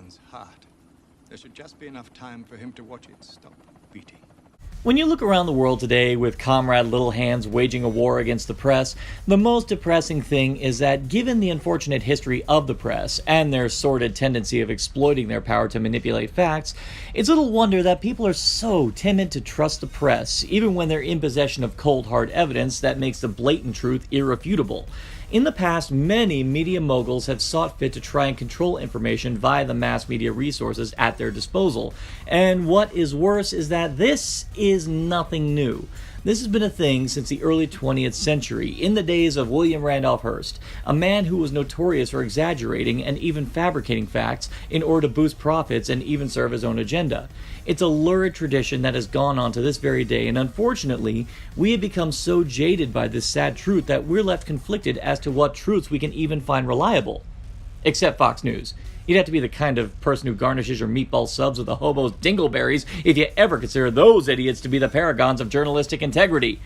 one's heart. There should just be enough time for him to watch it stop beating. When you look around the world today with Comrade Little Hands waging a war against the press, the most depressing thing is that given the unfortunate history of the press and their sordid tendency of exploiting their power to manipulate facts, it's little wonder that people are so timid to trust the press, even when they're in possession of cold hard evidence that makes the blatant truth irrefutable. In the past, many media moguls have sought fit to try and control information via the mass media resources at their disposal. And what is worse is that this is nothing new. This has been a thing since the early 20th century, in the days of William Randolph Hearst, a man who was notorious for exaggerating and even fabricating facts in order to boost profits and even serve his own agenda. It's a lurid tradition that has gone on to this very day, and unfortunately, we have become so jaded by this sad truth that we're left conflicted as to what truths we can even find reliable. Except Fox News. You'd have to be the kind of person who garnishes your meatball subs with a hobo's dingleberries if you ever consider those idiots to be the paragons of journalistic integrity.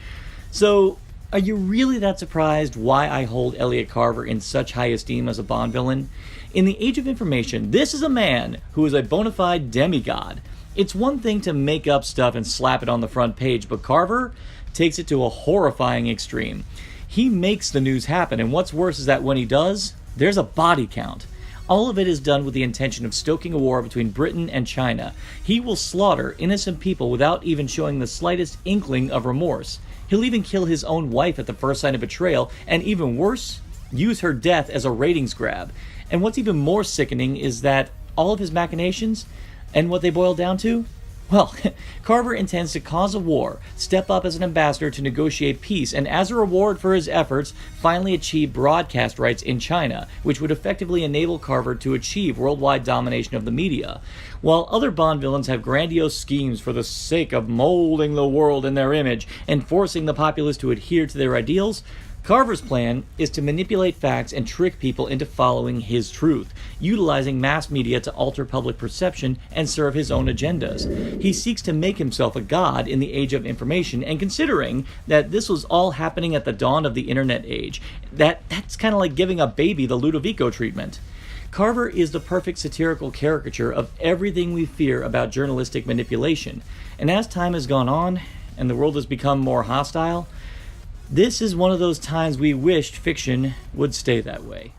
So, are you really that surprised why I hold Elliot Carver in such high esteem as a Bond villain? In the age of information, this is a man who is a bona fide demigod. It's one thing to make up stuff and slap it on the front page, but Carver takes it to a horrifying extreme. He makes the news happen, and what's worse is that when he does, there's a body count. All of it is done with the intention of stoking a war between Britain and China. He will slaughter innocent people without even showing the slightest inkling of remorse. He'll even kill his own wife at the first sign of betrayal, and even worse, use her death as a ratings grab. And what's even more sickening is that all of his machinations, and what they boil down to? Well, Carver intends to cause a war, step up as an ambassador to negotiate peace, and as a reward for his efforts, finally achieve broadcast rights in China, which would effectively enable Carver to achieve worldwide domination of the media. While other Bond villains have grandiose schemes for the sake of molding the world in their image and forcing the populace to adhere to their ideals, Carver's plan is to manipulate facts and trick people into following his truth, utilizing mass media to alter public perception and serve his own agendas. He seeks to make himself a god in the age of information, and considering that this was all happening at the dawn of the internet age, that's kind of like giving a baby the Ludovico treatment. Carver is the perfect satirical caricature of everything we fear about journalistic manipulation, and as time has gone on and the world has become more hostile, this is one of those times we wished fiction would stay that way.